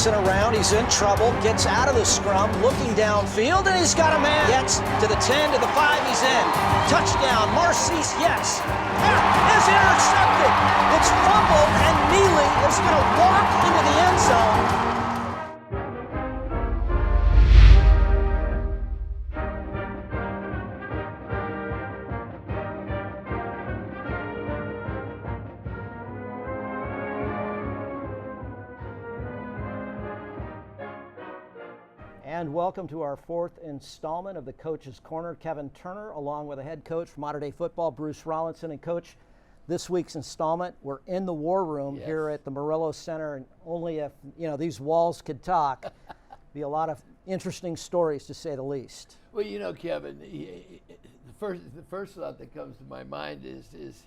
Rollinson around. He's in trouble. Gets out of the scrum, looking downfield, and he's got a man. Gets to the 10, to the 5. He's in. Touchdown. Marcis, yes. Is intercepted. It's fumbled, and Neely is going to walk into the end zone. And welcome to our fourth installment of the Coach's Corner. Kevin Turner, along with the head coach from Dei Football, Bruce Rollinson. And Coach, this week's installment, we're in the war room here at the Morelos Center, and only if these walls could talk, be a lot of interesting stories to say the least. Well, Kevin, the first thought that comes to my mind is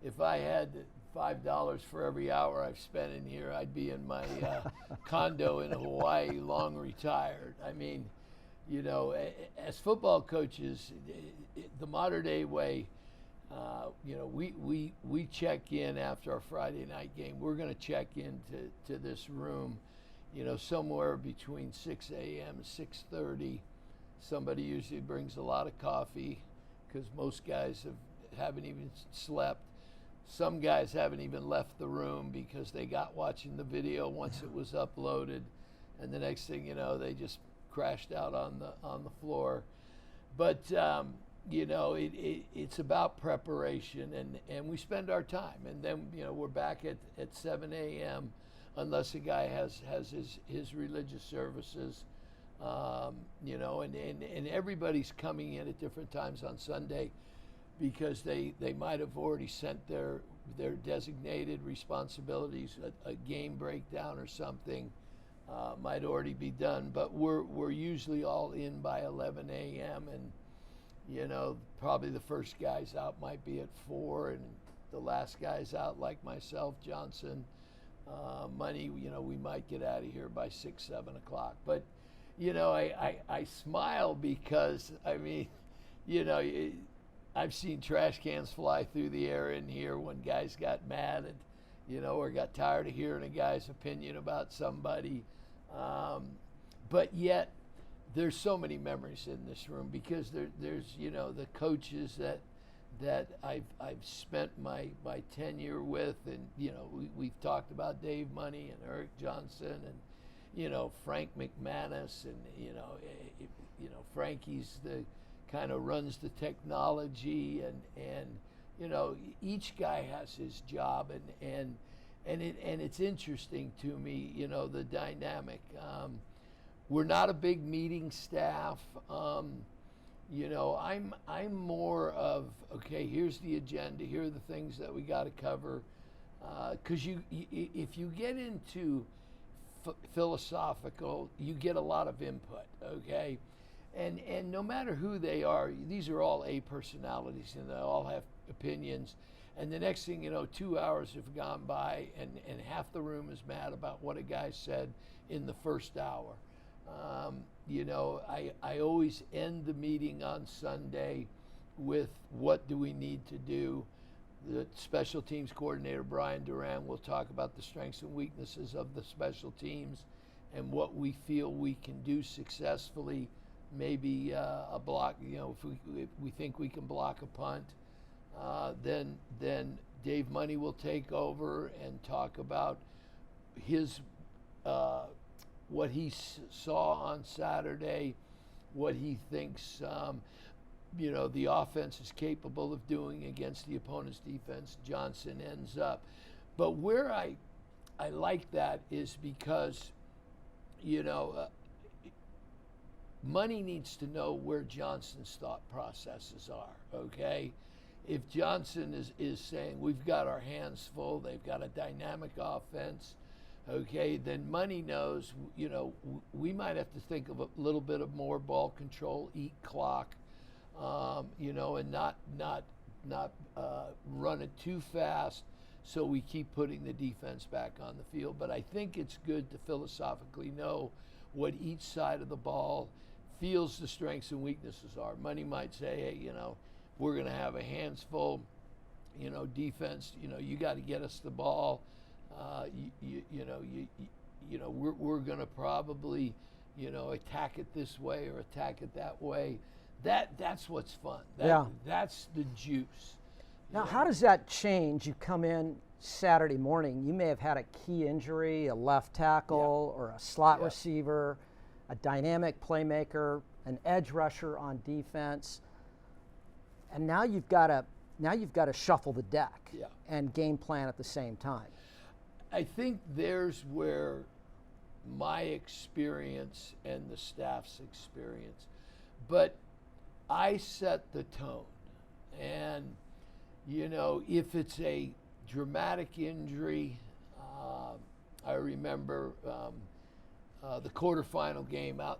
if I had $5 for every hour I've spent in here, I'd be in my condo in Hawaii, long retired. I mean, as football coaches, the modern day way, we check in after our Friday night game. We're going to check into this room, somewhere between 6 a.m. and 6:30. Somebody usually brings a lot of coffee because most guys haven't even slept. Some guys haven't even left the room because they got watching the video once it was uploaded, and the next thing you know, they just crashed out on the floor. But it's about preparation, and we spend our time, and then we're back at 7 a.m. unless a guy has his religious services, and everybody's coming in at different times on Sunday, because they might have already sent their designated responsibilities. A game breakdown or something might already be done, but we're usually all in by 11 a.m. and probably the first guys out might be at 4, and the last guys out, like myself, Johnson, Money, we might get out of here by 6, 7 o'clock. But I smile because I've seen trash cans fly through the air in here when guys got mad and, or got tired of hearing a guy's opinion about somebody. But yet, there's so many memories in this room because there's the coaches that I've spent my tenure with, and we've talked about Dave Money and Eric Johnson and Frank McManus, and Frankie's the kind of runs the technology, and each guy has his job, and it's interesting to me, the dynamic. We're not a big meeting staff. I'm more of, okay, here's the agenda, here are the things that we got to cover, because if you get into philosophical, you get a lot of input, okay? And no matter who they are, these are all A personalities, and they all have opinions. And the next thing 2 hours have gone by, and half the room is mad about what a guy said in the first hour. I always end the meeting on Sunday with what do we need to do. The special teams coordinator, Brian Duran, will talk about the strengths and weaknesses of the special teams and what we feel we can do successfully. Maybe a block, if we think we can block a punt, then Dave Money will take over and talk about his what he saw on Saturday, what he thinks the offense is capable of doing against the opponent's defense. Johnson ends up, but where I like that is because Money needs to know where Johnson's thought processes are, okay? If Johnson is saying, we've got our hands full, they've got a dynamic offense, okay, then Money knows, we might have to think of a little bit of more ball control, eat clock, and not run it too fast, so we keep putting the defense back on the field. But I think it's good to philosophically know what each side of the ball feels the strengths and weaknesses are. Money might say, hey, we're going to have a hands full, defense, you got to get us the ball. we're going to probably, attack it this way or attack it that way. That's what's fun. That's the juice. Now, how does that change? You come in Saturday morning, you may have had a key injury, a left tackle or a slot receiver, a dynamic playmaker, an edge rusher on defense, and now you've got to shuffle the deck and game plan at the same time. I think there's where my experience and the staff's experience, but I set the tone. And, if it's a dramatic injury, I remember the quarterfinal game out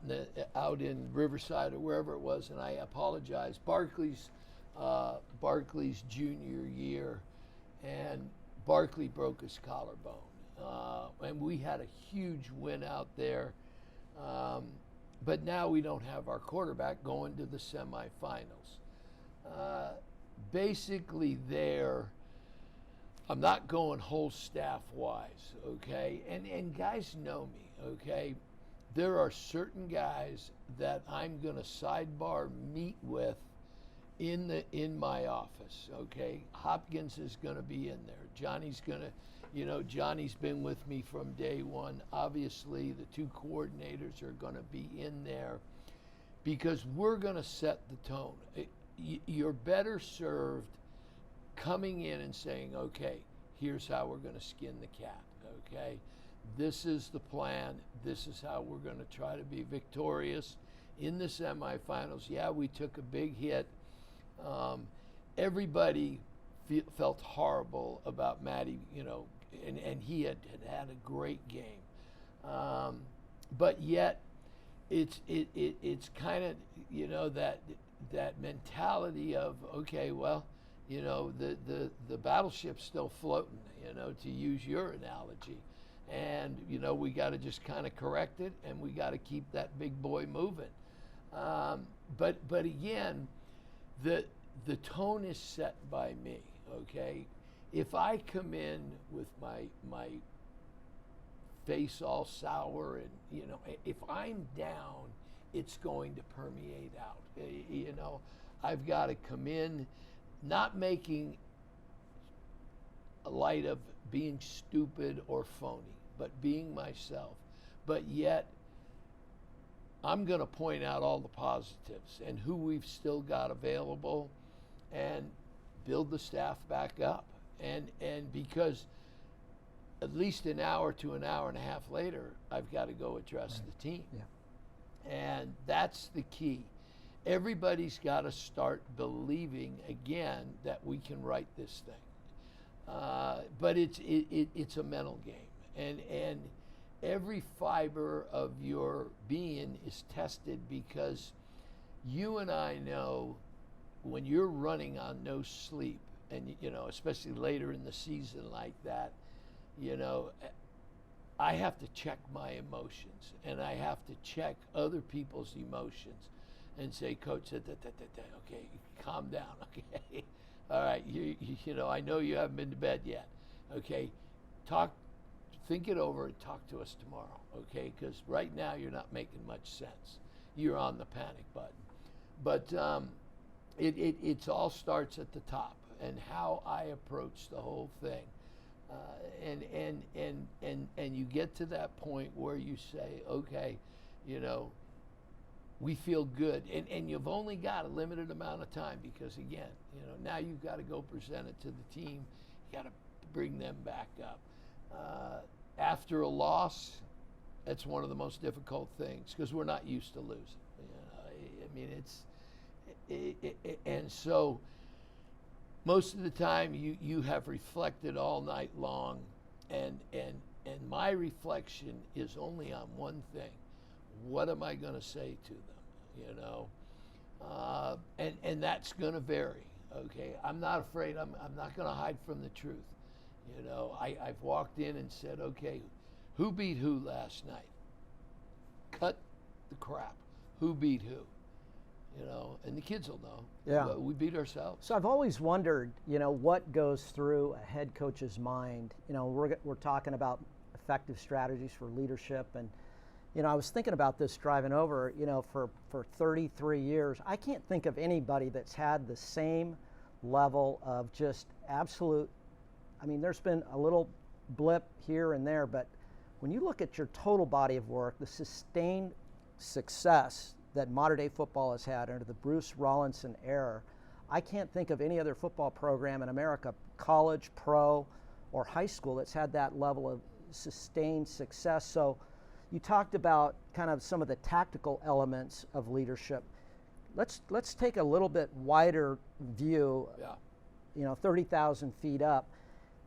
in Riverside or wherever it was, and I apologize. Barkley's junior year, and Barkley broke his collarbone, and we had a huge win out there. But now we don't have our quarterback going to the semifinals. Basically, I'm not going whole staff wise, okay? And guys know me, okay? There are certain guys that I'm going to sidebar meet with in my office, okay? Hopkins is going to be in there. Johnny's going to, Johnny's been with me from day one. Obviously, the two coordinators are going to be in there because we're going to set the tone. You're better served coming in and saying, okay, here's how we're going to skin the cat, okay? This is the plan. This is how we're going to try to be victorious in the semifinals. Yeah, we took a big hit. Everybody felt horrible about Matty, and he had a great game. But yet, it's kind of, that mentality of, okay, well, the battleship's still floating, to use your analogy. And, we got to just kind of correct it, and we got to keep that big boy moving. But again, the tone is set by me, okay? If I come in with my face all sour and, if I'm down, it's going to permeate out. I've got to come in not making a light of being stupid or phony, but being myself. But yet, I'm going to point out all the positives and who we've still got available and build the staff back up. And because at least an hour to an hour and a half later, I've got to go address the team. Yeah. And that's the key. Everybody's got to start believing again that we can write this thing. But it's a mental game, and every fiber of your being is tested because you and I know when you're running on no sleep, and especially later in the season like that, I have to check my emotions, and I have to check other people's emotions and say, Coach, okay, calm down, okay? All right, I know you haven't been to bed yet, okay? Think it over and talk to us tomorrow, okay? Because right now you're not making much sense. You're on the panic button. But it all starts at the top and how I approach the whole thing. And you get to that point where you say, okay, we feel good. And you've only got a limited amount of time because, again, now you've got to go present it to the team. You got to bring them back up. After a loss, that's one of the most difficult things because we're not used to losing. And so most of the time you have reflected all night long, and my reflection is only on one thing: what am I going to say to them? And that's going to vary. Okay, I'm not afraid. I'm not going to hide from the truth. I've walked in and said, okay, who beat who last night? Cut the crap. Who beat who? And the kids will know. Yeah. We beat ourselves. So I've always wondered, what goes through a head coach's mind. We're talking about effective strategies for leadership. And I was thinking about this driving over. For 33 years, I can't think of anybody that's had the same level of just absolute. I mean, there's been a little blip here and there, but when you look at your total body of work, the sustained success that modern day football has had under the Bruce Rollinson era, I can't think of any other football program in America, college, pro, or high school, that's had that level of sustained success. So you talked about kind of some of the tactical elements of leadership. Let's take a little bit wider view, 30,000 feet up.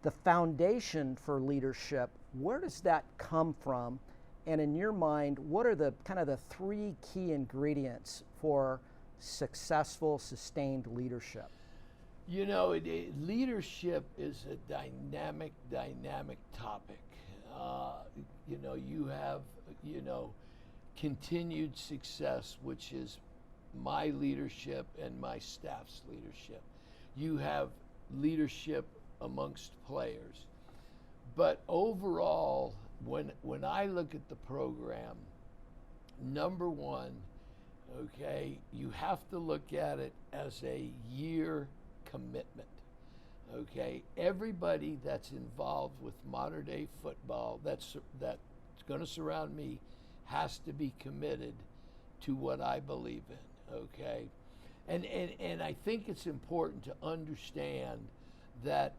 The foundation for leadership, where does that come from? And in your mind, what are the kind of the three key ingredients for successful, sustained leadership? Leadership is a dynamic topic. You have, continued success, which is my leadership and my staff's leadership. You have leadership amongst players. But overall, when I look at the program, number one, you have to look at it as a year commitment. Everybody that's involved with modern day football that's going to surround me has to be committed to what I believe in. And I think it's important to understand that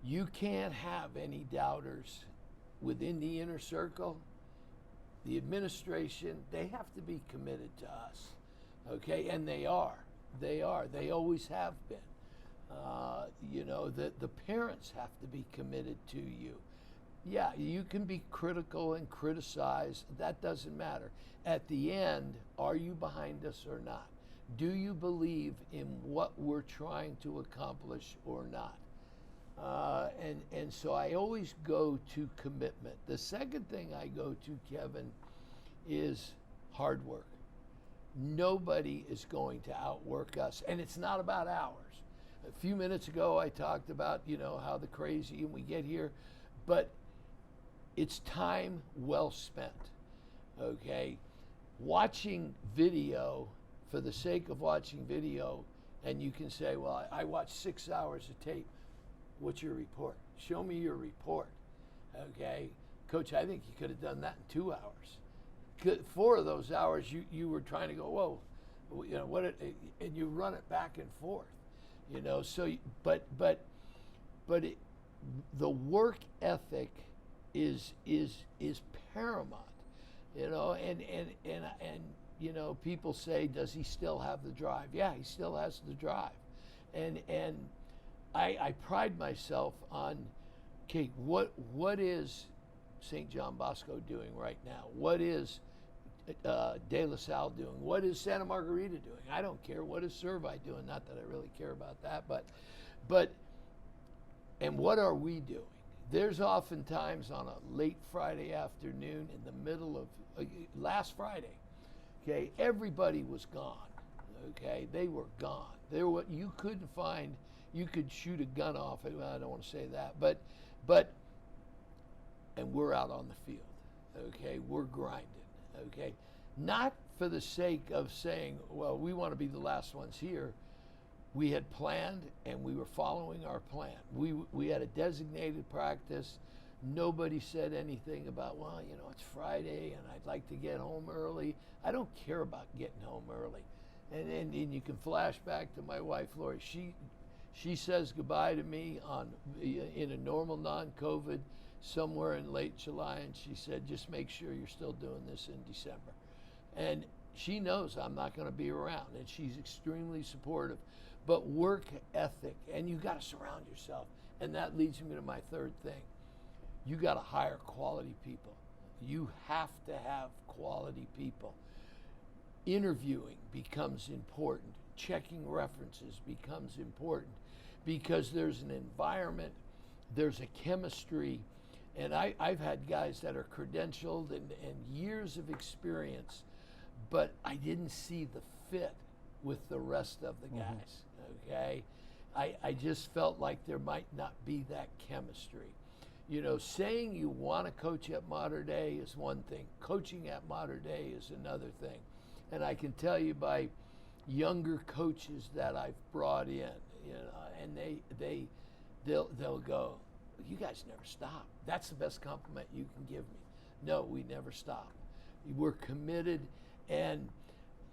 you can't have any doubters within the inner circle. The administration, they have to be committed to us, and they are. They always have been. The parents have to be committed to you. Yeah, you can be critical and criticize. That doesn't matter. At the end, are you behind us or not? Do you believe in what we're trying to accomplish or not? And so I always go to commitment. The second thing I go to, Kevin, is hard work. Nobody is going to outwork us, and it's not about hours. A few minutes ago, I talked about, how the crazy and we get here, but it's time well spent, Watching video for the sake of watching video, and you can say, well, I watched 6 hours of tape. What's your report? Show me your report, Coach, I think you could have done that in 2 hours. 4 of those hours, you were trying to go, whoa, and you run it back and forth. So, but the work ethic is paramount, and people say, does he still have the drive? Yeah, he still has the drive, and I pride myself on, what is St. John Bosco doing right now? What is De La Salle doing? What is Santa Margarita doing? I don't care. What is Servite doing? Not that I really care about that, but and what are we doing? There's oftentimes on a late Friday afternoon in the middle of last Friday, everybody was gone. They were gone. You couldn't find. You could shoot a gun off it. Well, I don't want to say that, but and we're out on the field. We're grinding. Not for the sake of saying, well, we want to be the last ones here. We had planned, and we were following our plan. We had a designated practice. Nobody said anything about, well, it's Friday, and I'd like to get home early. I don't care about getting home early. And you can flash back to my wife, Lori. She says goodbye to me in a normal non-COVID somewhere in late July, and she said, just make sure you're still doing this in December. And she knows I'm not going to be around, and she's extremely supportive. But work ethic, and you got to surround yourself, and that leads me to my third thing. You got to hire quality people. You have to have quality people. Interviewing becomes important. Checking references becomes important, because there's an environment, there's a chemistry. And I've had guys that are credentialed and years of experience, but I didn't see the fit with the rest of the guys, I just felt like there might not be that chemistry. You know, saying you want to coach at Mater Dei is one thing. Coaching at Mater Dei is another thing. And I can tell you by younger coaches that I've brought in, you know, and they'll go, "You guys never stop. That's the best compliment you can give me." No, we never stop. We're committed, and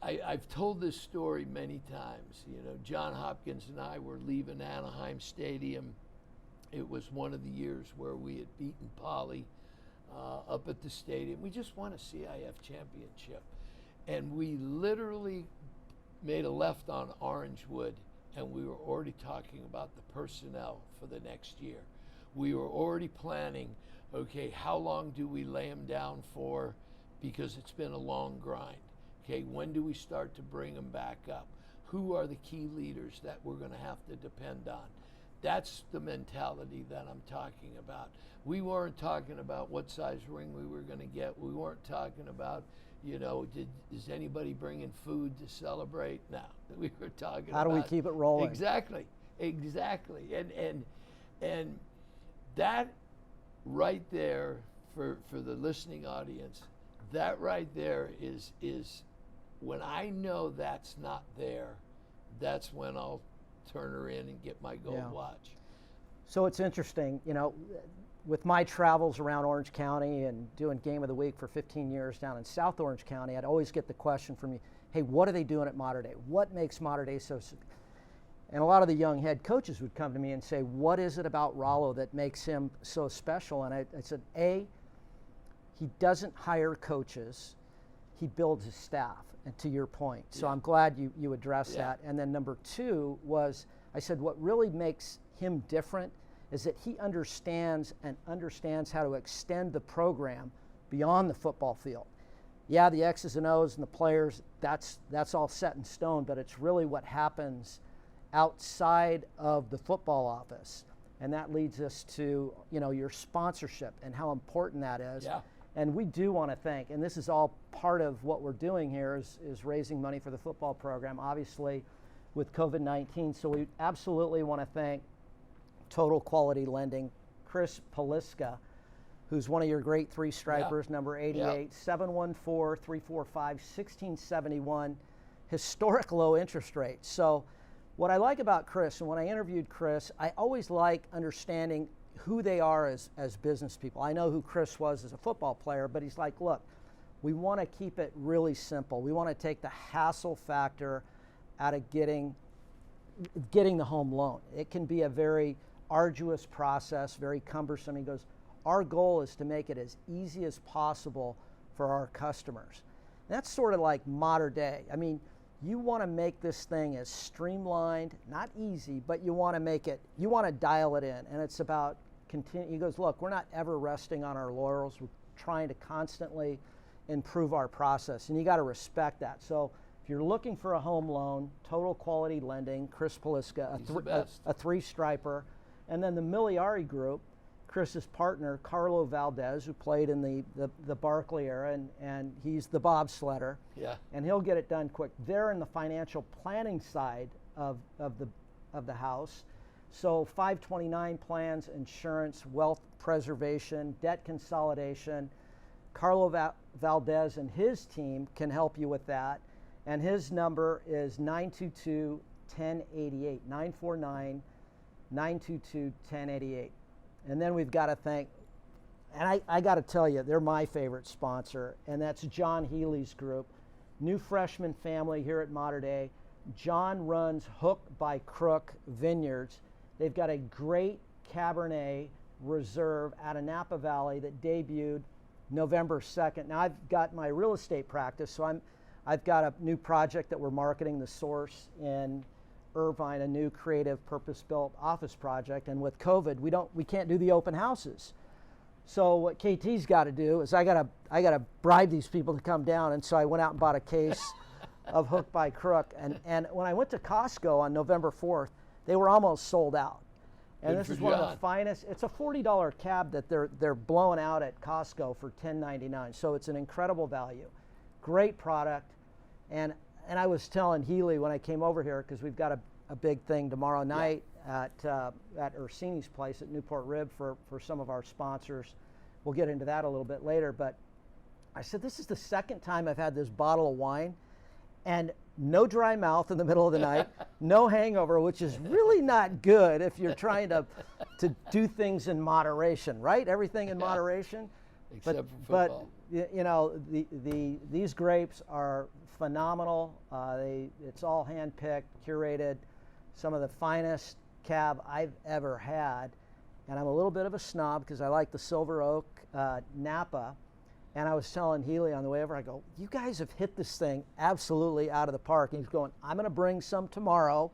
I've told this story many times. You know, John Hopkins and I were leaving Anaheim Stadium. It was one of the years where we had beaten Poly up at the stadium. We just won a CIF championship. And we literally made a left on Orangewood, and we were already talking about the personnel for the next year. We were already planning, okay, how long do we lay them down for? Because it's been a long grind. Okay, when do we start to bring them back up? Who are the key leaders that we're going to have to depend on? That's the mentality that I'm talking about. We weren't talking about what size ring we were going to get. We weren't talking about, you know, is anybody bringing food to celebrate? No, we were talking How about do we keep it rolling? Exactly. And that right there for the listening audience, that right there is when I know that's not there, that's when I'll turn her in and get my gold watch. So it's interesting, you know, with my travels around Orange County and doing Game of the Week for 15 years down in South Orange County, I'd always get the question from you, hey, what are they doing at Mater Dei? What makes Mater Dei so? And a lot of the young head coaches would come to me and say, what is it about Rollo that makes him so special? And I said, A, he doesn't hire coaches, he builds his staff. And to your point, so I'm glad you addressed that. And then number two was, I said, what really makes him different is that he understands how to extend the program beyond the football field. Yeah, the X's and O's and the players, that's all set in stone, but it's really what happens outside of the football office. And that leads us to, you know, your sponsorship and how important that is. Yeah. And we do want to thank, and this is all part of what we're doing here is raising money for the football program, obviously with COVID-19. So we absolutely want to thank Total Quality Lending, Chris Poliska, who's one of your great three stripers, number 88, 714-345-1671, historic low interest rates. So what I like about Chris, and when I interviewed Chris, I always like understanding who they are as business people. I know who Chris was as a football player, but he's like, look, we want to keep it really simple. We want to take the hassle factor out of getting the home loan. It can be a very arduous process, very cumbersome. He goes, our goal is to make it as easy as possible for our customers. And that's sort of like Mater Dei. I mean, you want to make this thing as streamlined, not easy, but you want to dial it in. And it's about he goes, look, we're not ever resting on our laurels. We're trying to constantly improve our process. And you got to respect that. So if you're looking for a home loan, Total Quality Lending, Chris Poliska, a three-striper. And then the Miliari Group, Chris's partner, Carlo Valdez, who played in the Barkley era, and he's the bobsledder. Yeah. And he'll get it done quick. They're in the financial planning side of the house. So 529 plans, insurance, wealth preservation, debt consolidation. Carlo Valdez and his team can help you with that. And his number is 922-1088, 949-922-1088. And then we've got to thank, and I got to tell you, they're my favorite sponsor, and that's John Healy's group. New freshman family here at Mater Dei. John runs Hook by Crook Vineyards. They've got a great Cabernet Reserve out of Napa Valley that debuted November 2nd. Now I've got my real estate practice, so I've got a new project that we're marketing, The Source in Irvine, a new creative purpose-built office project. And with COVID, we can't do the open houses. So what KT's got to do is I gotta bribe these people to come down. And so I went out and bought a case of Hook by Crook. And when I went to Costco on November 4th, they were almost sold out. And this is one of the finest. It's a $40 cab that they're blowing out at Costco for $10.99. So it's an incredible value. Great product. And I was telling Healy when I came over here, because we've got a big thing tomorrow night at Orsini's place at Newport Rib for some of our sponsors. We'll get into that a little bit later, but I said, this is the second time I've had this bottle of wine, and no dry mouth in the middle of the night, no hangover, which is really not good if you're trying to do things in moderation, right? Everything in moderation. Except for football. But you know, these grapes are phenomenal. It's all hand-picked, curated, some of the finest cab I've ever had. And I'm a little bit of a snob because I like the Silver Oak Napa. And I was telling Healy on the way over, I go, you guys have hit this thing absolutely out of the park. And he's going, I'm going to bring some tomorrow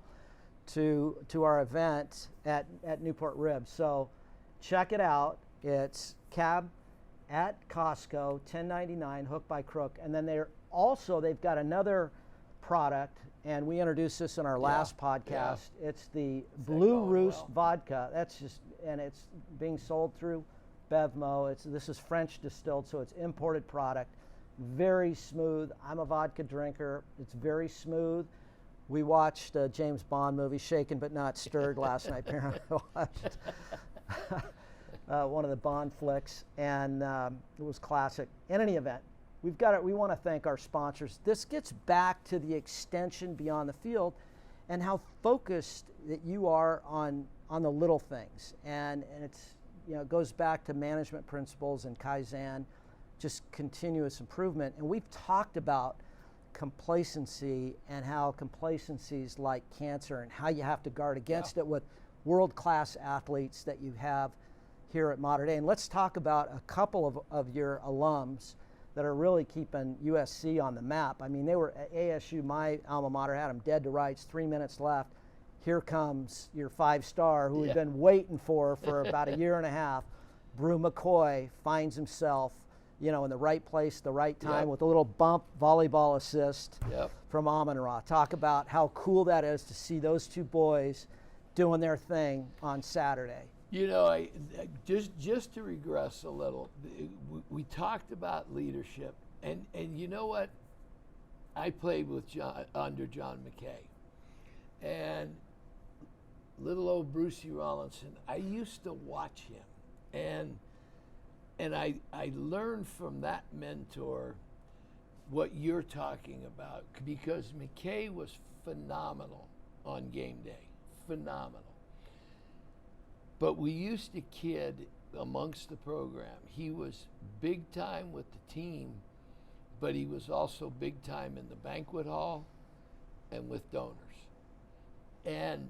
to our event at Newport Rib. So check it out. It's cab at Costco, $10.99, hook by crook. And then they've got another product, and we introduced this in our last podcast. Yeah. It's the Blue Roost vodka. And it's being sold through Bevmo. This is French distilled, so it's imported product. Very smooth. I'm a vodka drinker. It's very smooth. We watched a James Bond movie, Shaken But Not Stirred, last night. Apparently, watched one of the Bond flicks, and it was classic. In any event, we want to thank our sponsors. This gets back to the extension beyond the field, and how focused that you are on the little things, and it's, you know, it goes back to management principles and Kaizen, just continuous improvement. And we've talked about complacency and how complacency is like cancer and how you have to guard against it with world-class athletes that you have here at Mater Dei. And let's talk about a couple of your alums that are really keeping USC on the map. I mean, they were at ASU, my alma mater, had them dead to rights, 3 minutes left. Here comes your five-star who we've been waiting for about a year and a half. Brew McCoy finds himself, you know, in the right place, the right time, with a little bump volleyball assist from Amon-Ra. Talk about how cool that is to see those two boys doing their thing on Saturday. You know, I just to regress a little, we talked about leadership, and you know what? I played with under John McKay, and little old Brucey Rollinson, I used to watch him, and I learned from that mentor what you're talking about, because McKay was phenomenal on game day, phenomenal. But we used to kid amongst the program. He was big time with the team, but he was also big time in the banquet hall and with donors. And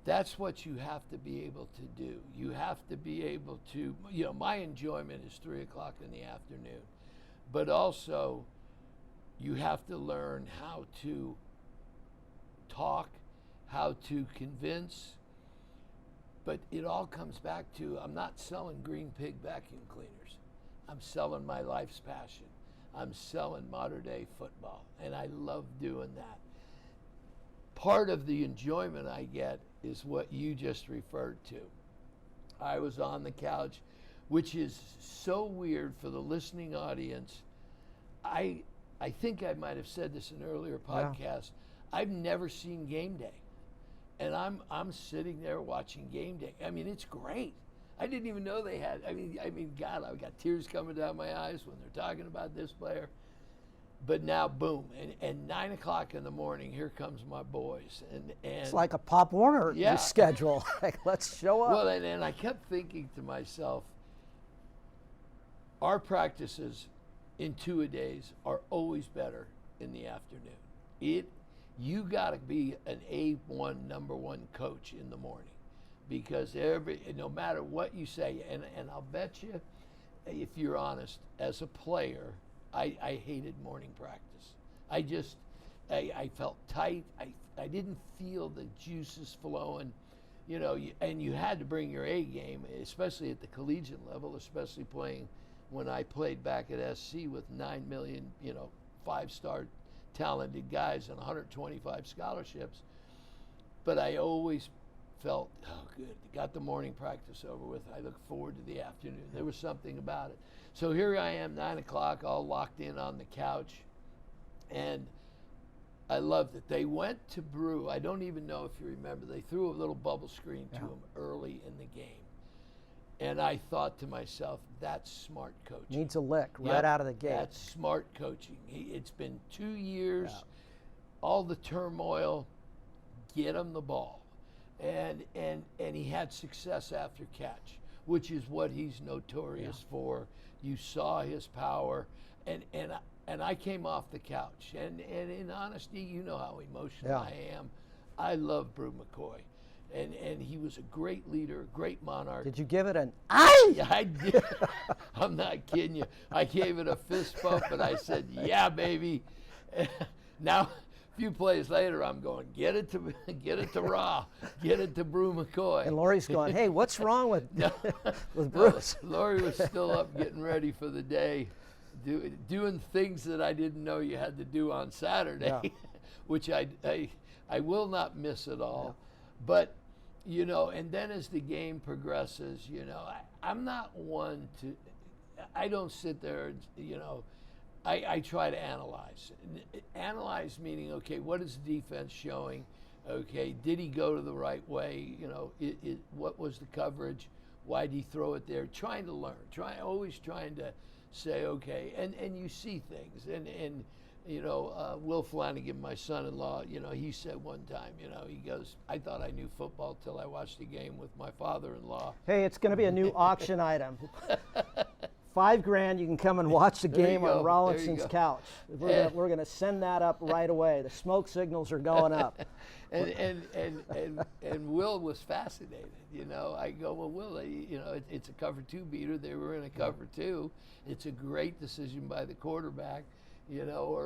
that's what you have to be able to do. You have to be able to, you know, my enjoyment is 3 o'clock in the afternoon, but also you have to learn how to talk, how to convince. But it all comes back to, I'm not selling Green Pig vacuum cleaners. I'm selling my life's passion. I'm selling Mater Dei football, and I love doing that. Part of the enjoyment I get is what you just referred to. I was on the couch, which is so weird for the listening audience. I think I might have said this in an earlier podcast. I've never seen game day. And I'm sitting there watching game day. I mean, it's great. I didn't even know they had. I mean, God, I've got tears coming down my eyes when they're talking about this player. But now, boom, and 9 o'clock in the morning, here comes my boys, and it's like a Pop Warner schedule. Like, let's show up. Well, and I kept thinking to myself, our practices in two-a-days are always better in the afternoon. You got to be an A1, number one coach in the morning, because no matter what you say, and I'll bet you, if you're honest, as a player, I hated morning practice. I felt tight. I didn't feel the juices flowing, you know, and you had to bring your A game, especially at the collegiate level, especially playing when I played back at SC with 9 million, you know, 5-star talented guys and 125 scholarships. But I always felt, oh, good, got the morning practice over with. I look forward to the afternoon. There was something about it. So here I am, 9 o'clock, all locked in on the couch. And I loved it. They went to Brew. I don't even know if you remember. They threw a little bubble screen to him early in the game. And I thought to myself, that's smart coaching. Needs a lick right out of the gate. That's smart coaching. It's been 2 years, all the turmoil, get him the ball. And he had success after catch, which is what he's notorious for. You saw his power. And I came off the couch. And in honesty, you know how emotional I am. I love Brew McCoy. And he was a great leader, a great Monarch. Did you give it an aye? Yeah, I did. I'm not kidding you. I gave it a fist bump and I said, yeah, baby. Now, a few plays later, I'm going, get it to Ra, get it to Brew McCoy. And Lori's going, hey, what's wrong with with Bruce? No, Lori was still up getting ready for the day, doing things that I didn't know you had to do on Saturday, which I will not miss at all. But, you know, and then as the game progresses, you know, I'm not one to, I don't sit there, you know, I try to analyze. Analyze meaning, okay, what is the defense showing? Okay, did he go to the right way? You know, what was the coverage? Why did he throw it there? Trying to learn, always trying to say, okay, and you see things. And you know, Will Flanagan, my son-in-law, you know, he said one time, you know, he goes, I thought I knew football till I watched a game with my father-in-law. Hey, it's going to be a new auction item. $5,000, you can come and watch the game on Rollinson's couch. We're going to send that up right away. The smoke signals are going up. and Will was fascinated. You know, I go, well, Will, you know, it's a cover 2 beater. They were in a cover 2. It's a great decision by the quarterback. You know,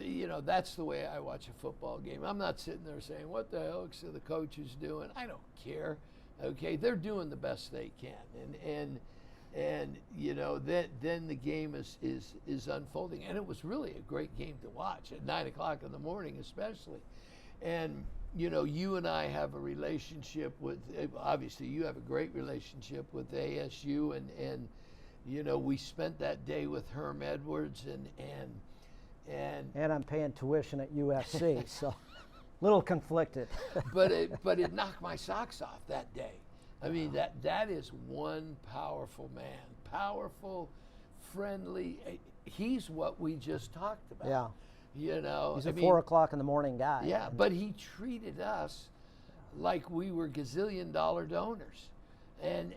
you know, that's the way I watch a football game. I'm not sitting there saying, what the hell are the coaches doing? I don't care. Okay, they're doing the best they can, and you know, then the game is unfolding, and it was really a great game to watch at 9 o'clock in the morning, especially. And you know, you and I have a relationship with. Obviously, you have a great relationship with ASU, and you know, we spent that day with Herm Edwards, and I'm paying tuition at USC, so. Little conflicted. but it knocked my socks off that day. I mean, that is one powerful man. Powerful, friendly. He's what we just talked about. Yeah. You know. He's a 4 o'clock in the morning guy. Yeah, but he treated us like we were gazillion-dollar donors. And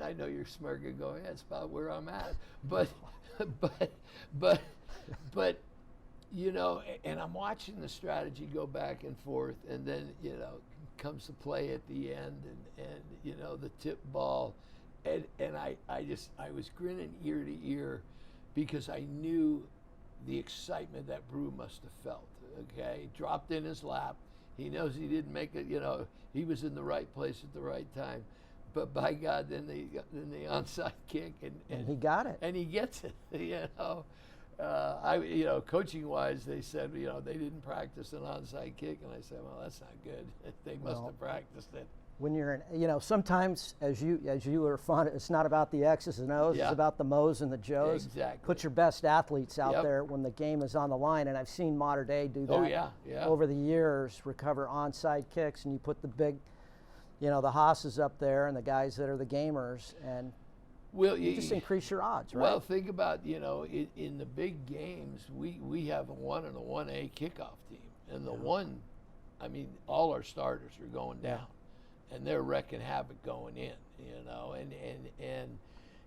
I know you're smirking going, that's about where I'm at. But you know, and I'm watching the strategy go back and forth, and then, you know, comes the play at the end, and you know, the tip ball, and I was grinning ear to ear because I knew the excitement that Brew must have felt. Okay, dropped in his lap. He knows he didn't make it. You know, he was in the right place at the right time. But by God, then the onside kick, and he got it, and he gets it. You know. You know, coaching wise, they said, you know, they didn't practice an onside kick, and I said, well, that's not good. They must have practiced it. When you're in, you know, sometimes as you were fond, it's not about the X's and O's, it's about the Mo's and the Joes. Exactly. Put your best athletes out there when the game is on the line, and I've seen Mater Dei do that over the years, recover onside kicks, and you put the big, you know, the Haas's up there and the guys that are the gamers, and well, you just increase your odds, right? Well, think about, you know, in the big games, we have a 1 and a 1A kickoff team. And the one, I mean, all our starters are going down. And they're wrecking havoc going in, you know. And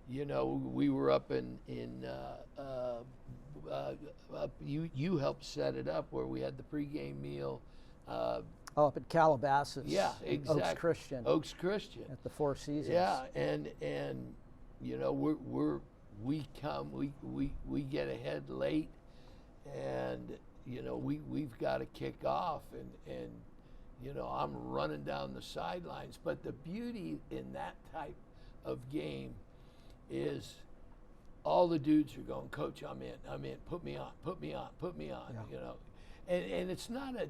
you know, we were up you helped set it up where we had the pregame meal. Up at Calabasas. Yeah, exactly. Oaks Christian. At the Four Seasons. Yeah, and you know, we get ahead late, and you know, we've got to kick off, and you know, I'm running down the sidelines. But the beauty in that type of game is all the dudes are going, Coach, I'm in, put me on, you know. And it's not a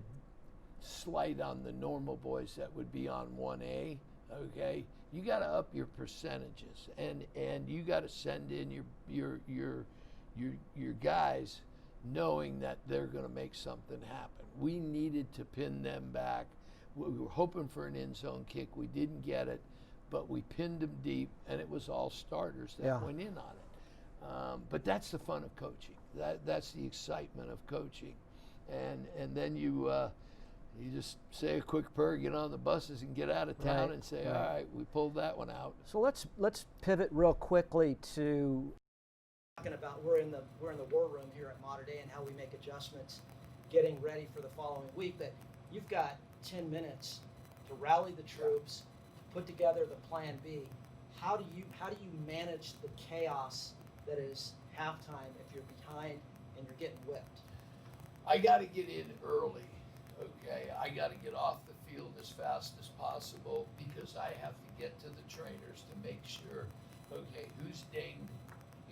slight on the normal boys that would be on 1A, okay? You got to up your percentages, and you got to send in your guys knowing that they're going to make something happen. We needed to pin them back. We were hoping for an end zone kick. We didn't get it, but we pinned them deep, and it was all starters that went in on it. But that's the fun of coaching. That's the excitement of coaching. And then you just say a quick prayer, get on the buses, and get out of town, and say, all right, we pulled that one out. So let's pivot real quickly to talking about we're in the war room here at Mater Dei and how we make adjustments, getting ready for the following week. But you've got 10 minutes to rally the troops, put together the plan B. How do you manage the chaos that is halftime if you're behind and you're getting whipped? I got to get in early. Okay, I got to get off the field as fast as possible because I have to get to the trainers to make sure, okay, who's dinged?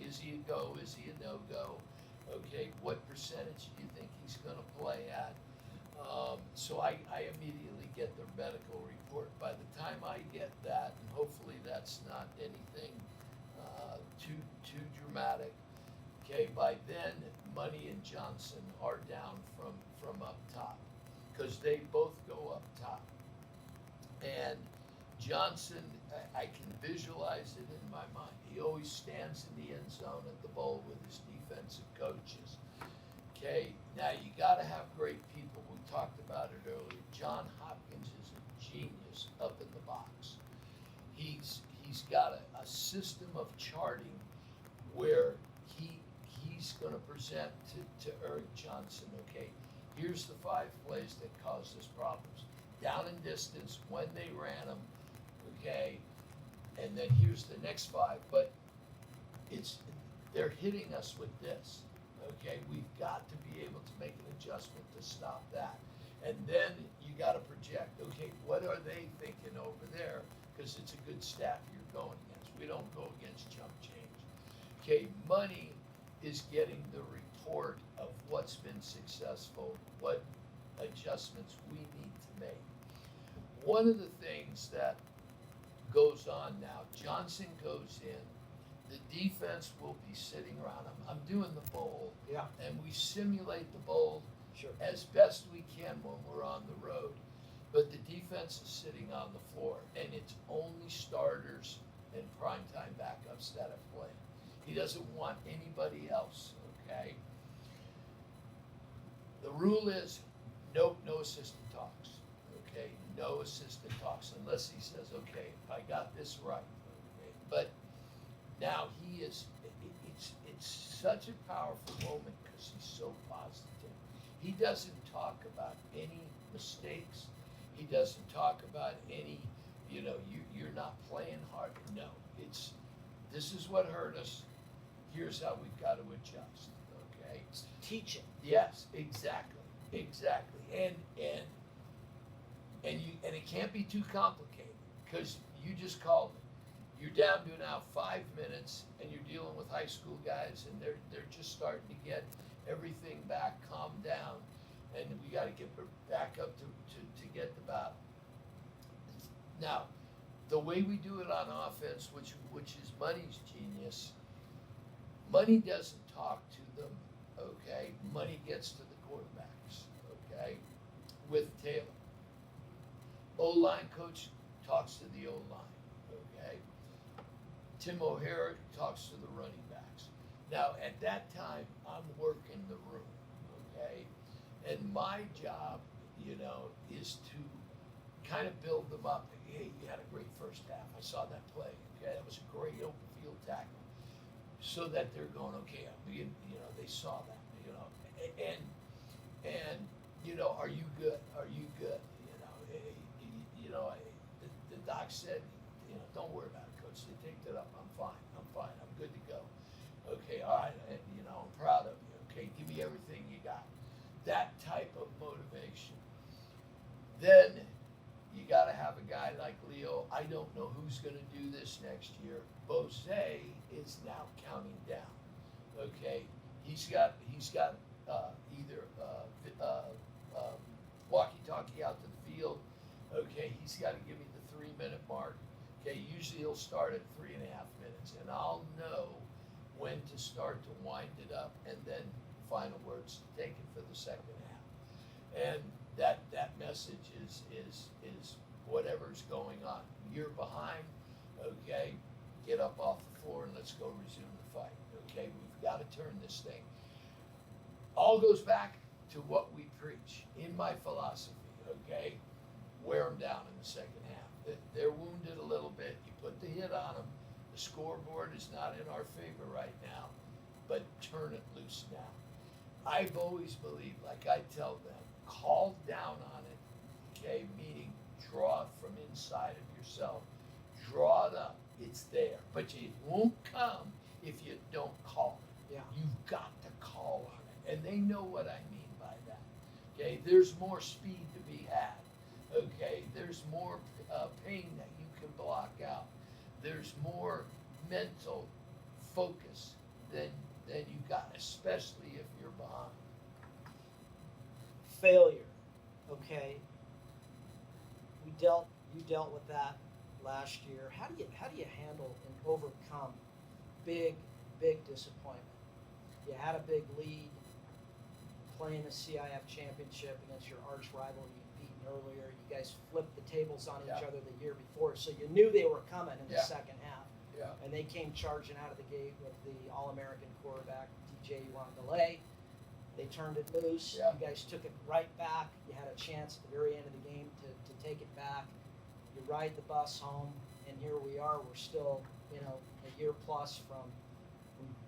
Is he a go? Is he a no-go? Okay, what percentage do you think he's going to play at? So I immediately get the medical report. By the time I get that, and hopefully that's not anything too dramatic, okay, by then Money and Johnson are down from up top, because they both go up top. And Johnson, I can visualize it in my mind. He always stands in the end zone at the bowl with his defensive coaches. Okay, now you got to have great people. We talked about it earlier. John Hopkins is a genius up in the box. He's got a system of charting where he's going to present to Eric Johnson, okay, here's the 5 plays that caused us problems. Down and distance, when they ran them, okay, and then here's the next 5. But they're hitting us with this, okay? We've got to be able to make an adjustment to stop that. And then you got to project, okay, what are they thinking over there? Because it's a good staff you're going against. We don't go against chump change. Okay, Money is getting the report of what's been successful, what adjustments we need to make. One of the things that goes on now, Johnson goes in, the defense will be sitting around him. I'm doing the bowl, and we simulate the bowl as best we can when we're on the road. But the defense is sitting on the floor, and it's only starters and primetime backups that have played. He doesn't want anybody else, okay? The rule is, nope, no assistant talks, okay? No assistant talks unless he says, okay, I got this right, okay? But now it's such a powerful moment because he's so positive. He doesn't talk about any mistakes. He doesn't talk about any, you're not playing hard. No, this is what hurt us. Here's how we've got to adjust. Okay. It's teaching. Yes, exactly. And it can't be too complicated because you just called it. You're down to now 5 minutes, and you're dealing with high school guys, and they're just starting to get everything back, calm down, and we got to get back up to get the battle. Now, the way we do it on offense, which is Money's genius, Money doesn't talk to them, okay? Money gets to the quarterbacks, okay? With Taylor. O-line coach talks to the O-line, okay? Tim O'Hara talks to the running backs. Now, at that time, I'm working the room, okay? And my job, is to kind of build them up. Hey, you had a great first half. I saw that play. Okay, that was a great open field tackle. So that they're going, okay, they saw that, and are you good? Are you good? The doc said, don't worry about it, coach. They picked it up. I'm fine. I'm good to go. Okay, all right. I'm proud of you. Okay, give me everything you got. That type of motivation. Then you got to have a guy like Leo. I don't know who's going to do this next year. Bose is now counting down. Okay, he's got either walkie-talkie out to the field. Okay, he's got to give me the 3-minute mark. Okay, usually he'll start at 3.5 minutes, and I'll know when to start to wind it up, and then final words taken for the second half. And that message is whatever's going on. You're behind, okay, get up off the floor and let's go resume the fight. Okay, we've got to turn this thing. All goes back to what we preach in my philosophy, okay? Wear them down in the second half. They're wounded a little bit. You put the hit on them. The scoreboard is not in our favor right now, but turn it loose now. I've always believed, like I tell them, call down on it, okay? Meaning draw it from inside of yourself. Draw it up. It's there. But it won't come if you don't call it. Yeah. You've got to call on it. And they know what I mean by that. Okay? There's more speed to be had. Okay? There's more pain that you can block out. There's more mental focus than you got, especially if you're behind. Failure. Okay. You dealt with that last year. How do you handle and overcome big disappointment? You had a big lead playing the CIF championship against your arch rival you'd beaten earlier. You guys flipped the tables on each other the year before, so you knew they were coming in the second half. Yeah. And they came charging out of the gate with the All-American quarterback, DJ Uwangalei. They turned it loose. Yeah. You guys took it right back. You had a chance at the very end of the game to take it back. You ride the bus home, and here we are. We're still, a year plus from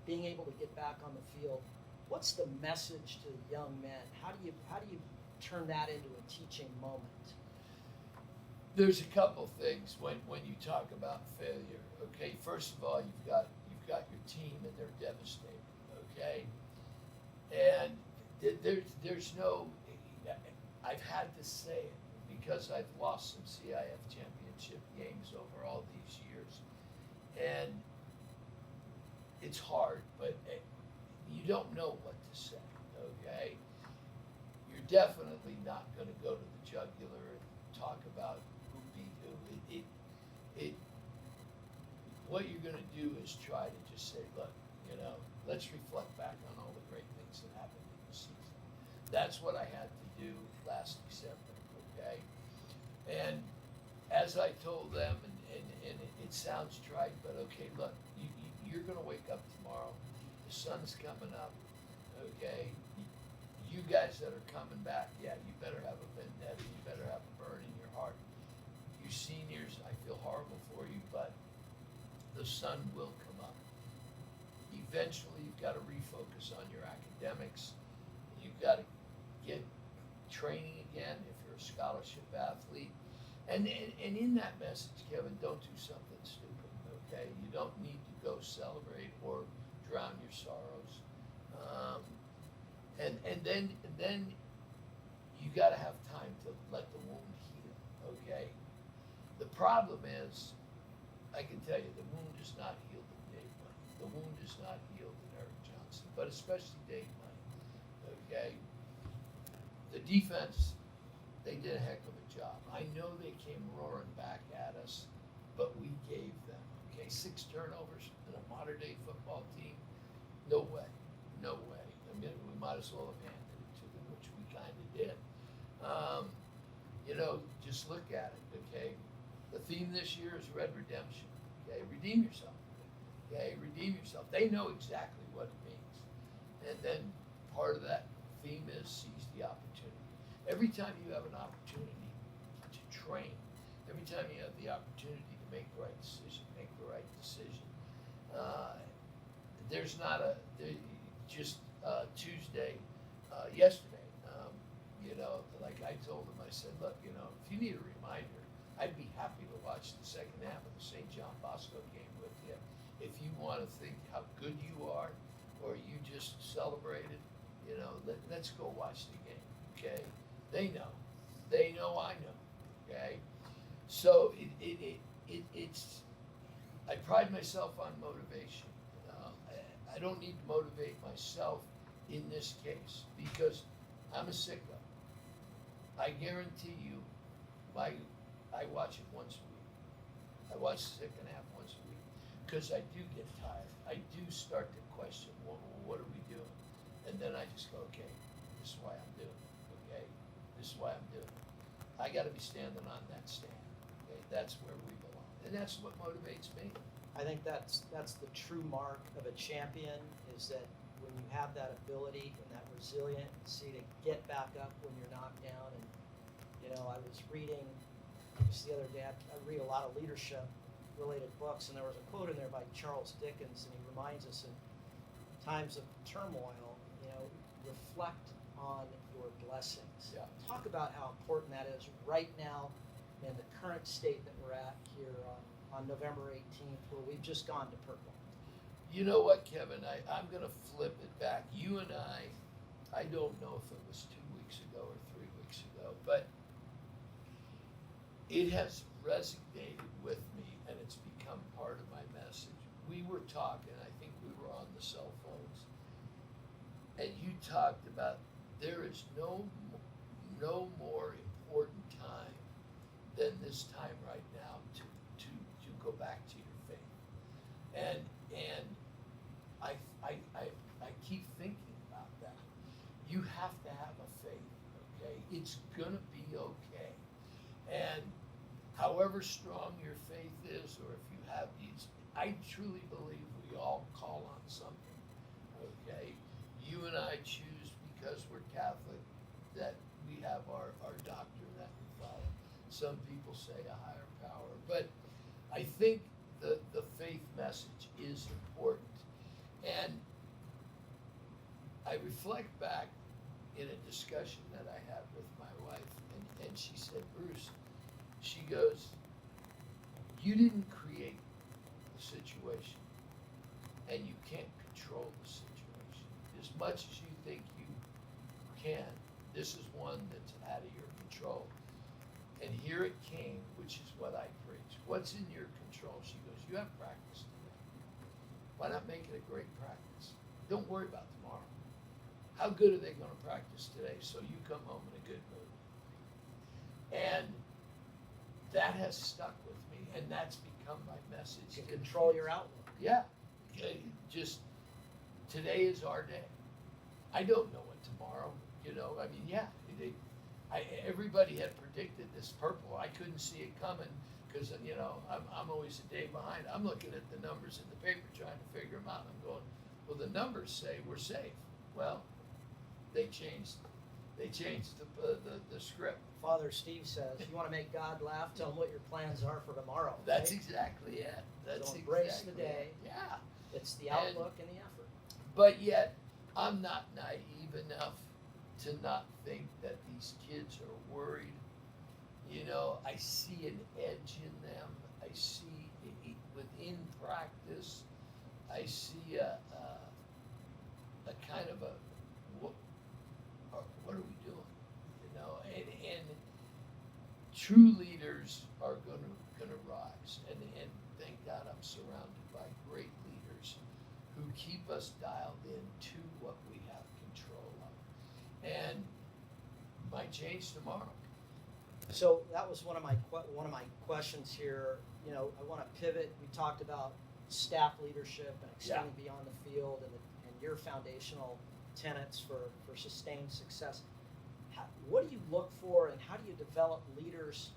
being able to get back on the field. What's the message to the young men? How do you turn that into a teaching moment? There's a couple things when you talk about failure. Okay, first of all, you've got your team and they're devastated. Okay, and there's no. I've had to say it because I've lost some CIF championship games over all these years, and it's hard, but you don't know what to say. Okay, you're definitely not going to go to the jugular and talk about who beat who. What you're going to do is try to just say, look, let's reflect back on all the great things that happened in the season. That's what I had to do last December, okay? And as I told them, and it sounds trite, but okay, look, you're going to wake up tomorrow. The sun's coming up, okay? You guys that are coming back, yeah, you better have a vendetta. You better have a burn in your heart. You seniors, I feel horrible for you, but the sun will come up. Eventually, you've got to refocus on your academics. You've got to get training again if you're a scholarship athlete. And in that message, Kevin, don't do something stupid, okay? You don't need to go celebrate or drown your sorrows. And then you got to have time to let the wound heal, okay? The problem is, I can tell you, the wound is not healed in Dave Money. The wound is not healed in Eric Johnson, but especially Dave Money, okay? The defense, they did a heck of a job. I know they came roaring back at us, but we gave them, okay? 6 turnovers in a modern-day football team, no way, no way. I mean, we might as well have handed it to them, which we kind of did. Just look at it, okay? The theme this year is Red Redemption. Okay, redeem yourself. Okay, redeem yourself. They know exactly what it means. And then part of that theme is seize the opportunity. Every time you have an opportunity to train, every time you have the opportunity to make the right decision, make the right decision. There's not yesterday, like I told them, I said, look, if you need a reminder, I'd be happy to watch the second half of the St. John Bosco game with you. If you want to think how good you are, or you just celebrated, let's go watch the game, okay? They know. They know I know, okay? So it's I pride myself on motivation. I don't need to motivate myself in this case because I'm a sicko. I guarantee you, I watch it once a week. I watch the second half once a week. because I do get tired. I do start to question, well, what are we doing? And then I just go, okay, this is why I'm doing it. Okay, this is why I'm doing it. I got to be standing on that stand. Okay, that's where we belong, and that's what motivates me. I think that's the true mark of a champion, is that when you have that ability and that resiliency to get back up when you're knocked down. And I was reading just the other day. I read a lot of leadership related books, and there was a quote in there by Charles Dickens, and he reminds us in times of turmoil, reflect on your blessings. Yeah. Talk about how important that is right now in the current state that we're at here on November 18th, where we've just gone to purple. You know what, Kevin? I'm going to flip it back. You and I don't know if it was 2 weeks ago or 3 weeks ago, but it has resonated with me, and it's become part of my message. We were talking, I think we were on the cell phones, and you talked about there is no more important time than this time right now to go back to your faith. And I keep thinking about that. You have to have a faith, okay? It's gonna be okay. And however strong your faith is, or if you have these, I truly believe we all call on something, okay? You and I choose, because we're Catholic, that we have our doctrine that we follow. Some people say a higher power, but I think the faith message is important. And I reflect back in a discussion that I had with my wife, and she said, Bruce, she goes, you didn't create the situation, and you can't control the situation. As much as you think you can, this is one that's out of your control. And here it came, which is what I preach. What's in your control? She goes, you have practice today. Why not make it a great practice? Don't worry about tomorrow. How good are they going to practice today so you come home in a good mood? And that has stuck with me, and that's become my message. You can control your outlook. Yeah. Just today is our day. I don't know what tomorrow, I mean, yeah. Everybody had predicted this purple. I couldn't see it coming because, I'm always a day behind. I'm looking at the numbers in the paper trying to figure them out. I'm going, well, the numbers say we're safe. Well, they changed the script. Father Steve says, you want to make God laugh, tell him what your plans are for tomorrow. Right? That's exactly it. So embrace the day. Yeah. It's the outlook and the effort. But yet, I'm not naive enough to not think that these kids are worried. I see an edge in them. I see within practice, I see a kind of what are we doing? And true leaders are gonna rise, and thank God I'm surrounded by great leaders who keep us dialed in to what we have control of, and might change tomorrow. So that was one of my questions here. I want to pivot. We talked about staff leadership and extending beyond the field, and your foundational tenets for sustained success. What do you look for, and how do you develop leaders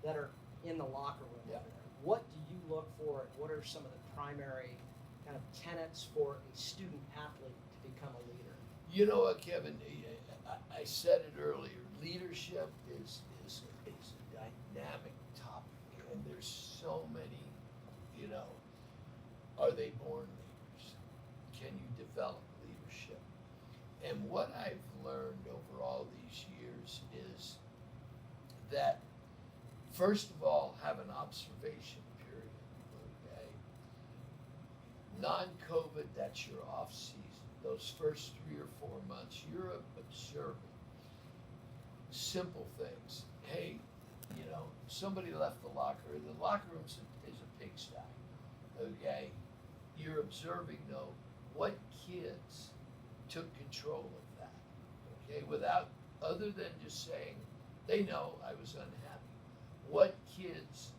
that are in the locker room? Yeah. What do you look for, and what are some of the primary kind of tenets for a student athlete to become a leader? You know what, Kevin? I said it earlier. Leadership is a dynamic topic, and there's so many. Are they born leaders? Can you develop leadership? And what I've learned over all these years is that, first of all, have an observation period. Okay. Non-COVID, that's your off season. Those first 3 or 4 months, you're observing simple things. Hey, somebody left the locker room. The locker room is a pigsty. Okay, you're observing though what kids took control of that. Okay, without other than just saying they know I was unhappy. What kids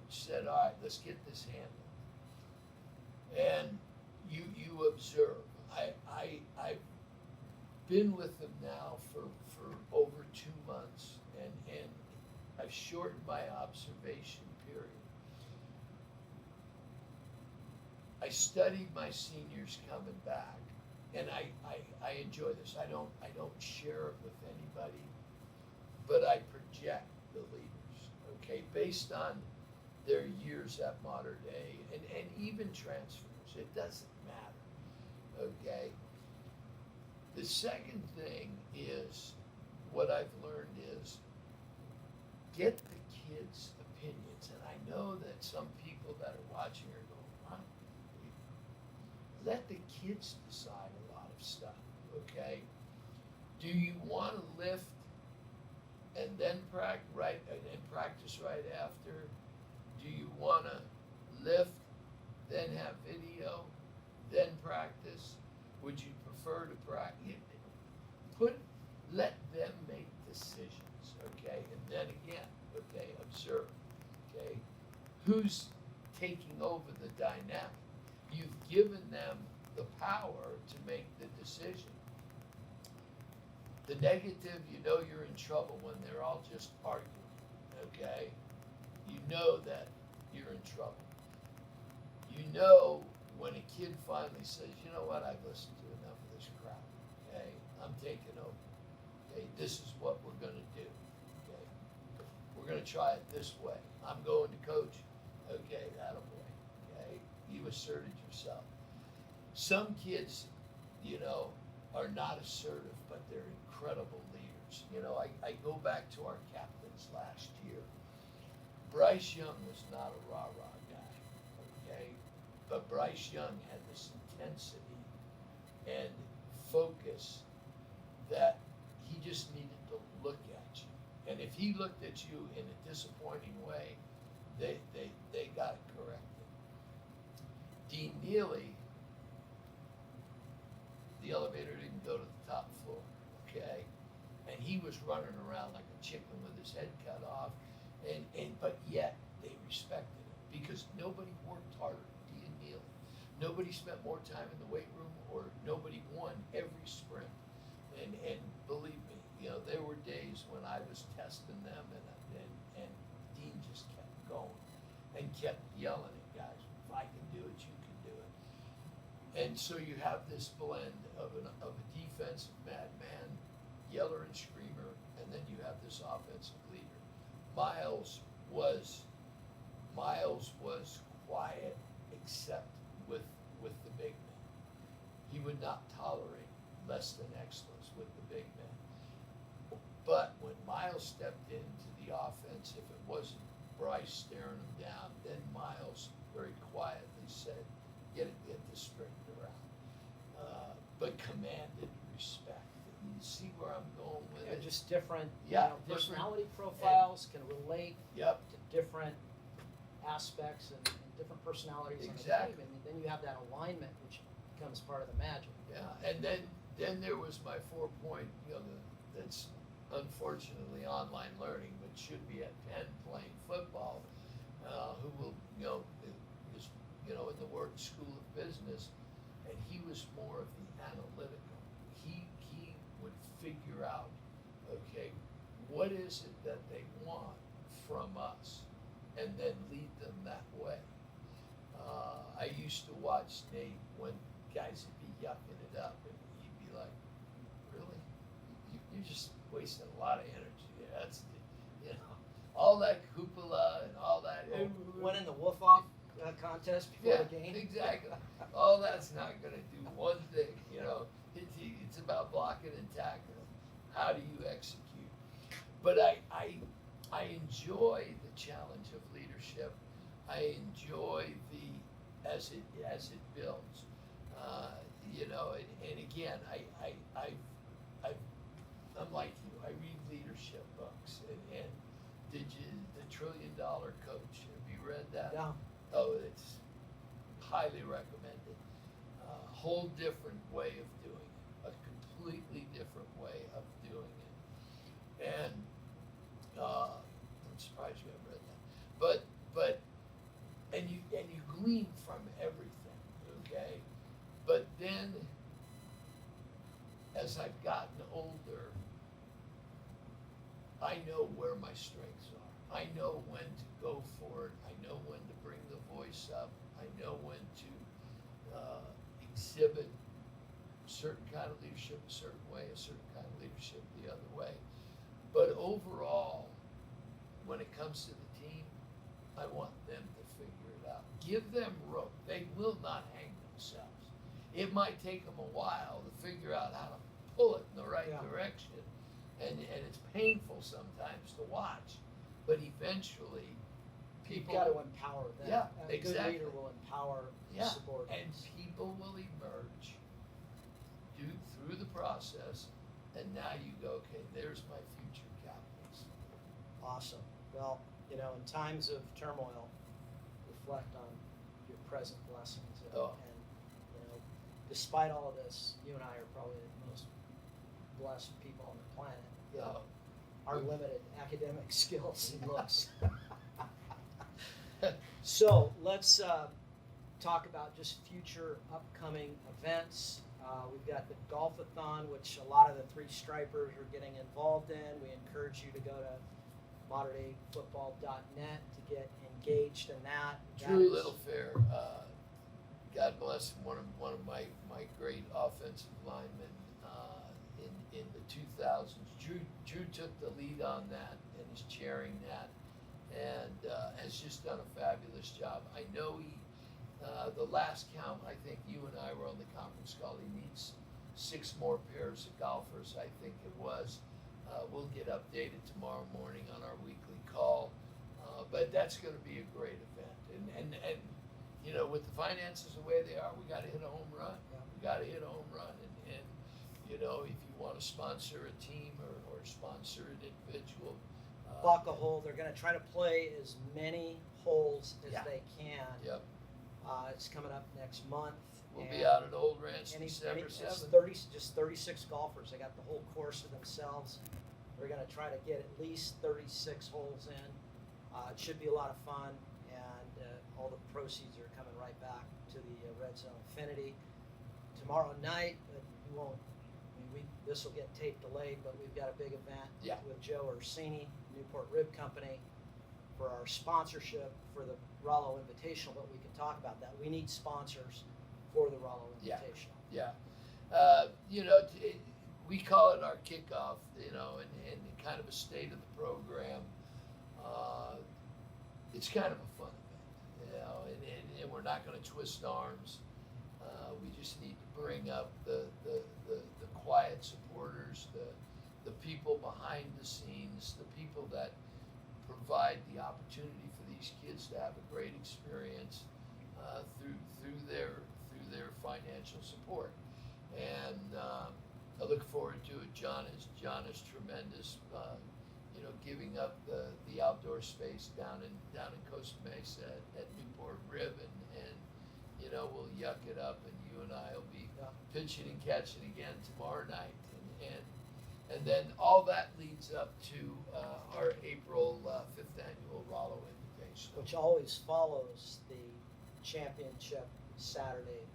said, all right, let's get this handled. And you observe. I've been with them now for over 2 months, and I've shortened my observation period. I studied my seniors coming back, and I enjoy this. I don't share it with anybody, but I project the leaders, okay, based on their years at Mater Dei and even transfers. It doesn't matter, okay? The second thing is, what I've learned is, get the kids' opinions. And I know that some people that are watching are going, huh? Let the kids decide a lot of stuff, okay? Do you want to lift and then practice right after? Do you want to lift, then have video, then practice? Would you prefer to practice? Let them make decisions, okay? And then again, okay, observe, okay? Who's taking over the dynamic? You've given them the power to make the decision. The negative, you know you're in trouble when they're all just arguing, okay? You know that you're in trouble. You know when a kid finally says, you know what, I've listened to enough of this crap, okay? I'm taking over, okay? This is what we're gonna do, okay? We're gonna try it this way. I'm going to coach, okay, attaboy, okay? You asserted yourself. Some kids, you know, are not assertive, but they're incredible leaders. You know, I go back to our captains last year. Bryce Young was not a rah-rah guy, okay? But Bryce Young had this intensity and focus that he just needed to look at you. And if he looked at you in a disappointing way, they got it corrected. Dean Neely, the elevator didn't go to the top floor, okay? And he was running around like a chicken with his head cut off, but yet they respected him because nobody worked harder than Dean Neely. Nobody spent more time in the weight room, or nobody won every sprint. And believe me, you know, there were days when I was testing them, and Dean just kept going and kept yelling at guys, if I can do it, you can do it. And so you have this blend of a defensive madman, yeller and screamer, and then you have this offensive leader. Miles was quiet, except with the big men. He would not tolerate less than excellence with the big men. But when Miles stepped into the offense, if it wasn't Bryce staring him down, then Miles very quietly said, get the sprint around. But commanded respect. You see where I'm going with it? Just different, different. personality profiles can relate Yep. to different aspects and different personalities Exactly. on the team, and then you have that alignment, which becomes part of the magic. Yeah, and then there was my 4-point, you know, that's unfortunately online learning, but should be at Penn playing football, who will, you know, is, you know, in the Wharton School of Business, and he was more of the analytical. He would figure out, okay, what is it that they want from us, and then lead them that way. I used to watch Nate when guys would be yucking it up, and he'd be like, really? You're just wasting a lot of energy. That's, you know, all that cupola and all that. Winning the woof-off contest before the game. Exactly. All that's not going to do one thing, you know. It's about blocking and tackling. How do you execute? But I enjoy the challenge of leadership. I enjoy as it builds. You know, and again, I'm like you. I read leadership books, and did you The $1 Trillion Coach? Have you read that? No. Oh, it's highly recommended. Whole different way of doing it. A completely different way of doing it. And I'm surprised you haven't read that. But you glean from everything. I've gotten older, I know where my strengths are. I know when to go for it. I know when to bring the voice up. I know when to exhibit a certain kind of leadership a certain way, a certain kind of leadership the other way. But overall, when it comes to the team, I want them to figure it out. Give them rope. They will not hang themselves. It might take them a while to figure out how to pull it in the right direction. And it's painful sometimes to watch. But eventually, people... You've got to empower them. Yeah, A exactly. good leader will empower subordinates. And people will emerge through the process, and now you go, okay, there's my future captains. Awesome. Well, in times of turmoil, reflect on your present blessings. And despite all of this, you and I are probably the most blessed people on the planet. Our limited academic skills and looks. So let's talk about just future upcoming events. We've got the golf-a-thon, which a lot of the three stripers are getting involved in. We encourage you to go to modernDayFootball.net to get engaged in that. Drew Littlefair, God bless him, one of my great offensive linemen in the 2000s. Drew took the lead on that and is chairing that, and has just done a fabulous job. I know the last count, I think you and I were on the conference call. He needs 6 more pairs of golfers, I think it was. We'll get updated tomorrow morning on our weekly call, but that's going to be a great event. And with the finances the way they are, we got to hit a home run. We got to hit a home run. And if you want to sponsor a team or sponsor an individual, buck a hole. They're going to try to play as many holes as they can. Yep. It's coming up next month. We'll be out at Old Ranch December 7th. Just 36 golfers. They got the whole course to themselves. They're going to try to get at least 36 holes in. It should be a lot of fun, and all the proceeds are coming right back to the Red Zone Affinity. Tomorrow night, we won't. This will get tape delayed, but we've got a big event with Joe Orsini, Newport Rib Company, for our sponsorship for the Rollo Invitational. But we can talk about that. We need sponsors for the Rollo Invitational. We call it our kickoff, and kind of a state of the program. It's kind of a fun event, and we're not going to twist arms. We just need to bring up the quiet supporters, the people behind the scenes, the people that provide the opportunity for these kids to have a great experience through their financial support. And I look forward to it. John is tremendous. Giving up the outdoor space down in Costa Mesa at Newport Rib, and we'll yuck it up, and you and I will be pitching and catching again tomorrow night, and then all that leads up to our April 5th annual Rollo Invitational, which always follows the championship Saturday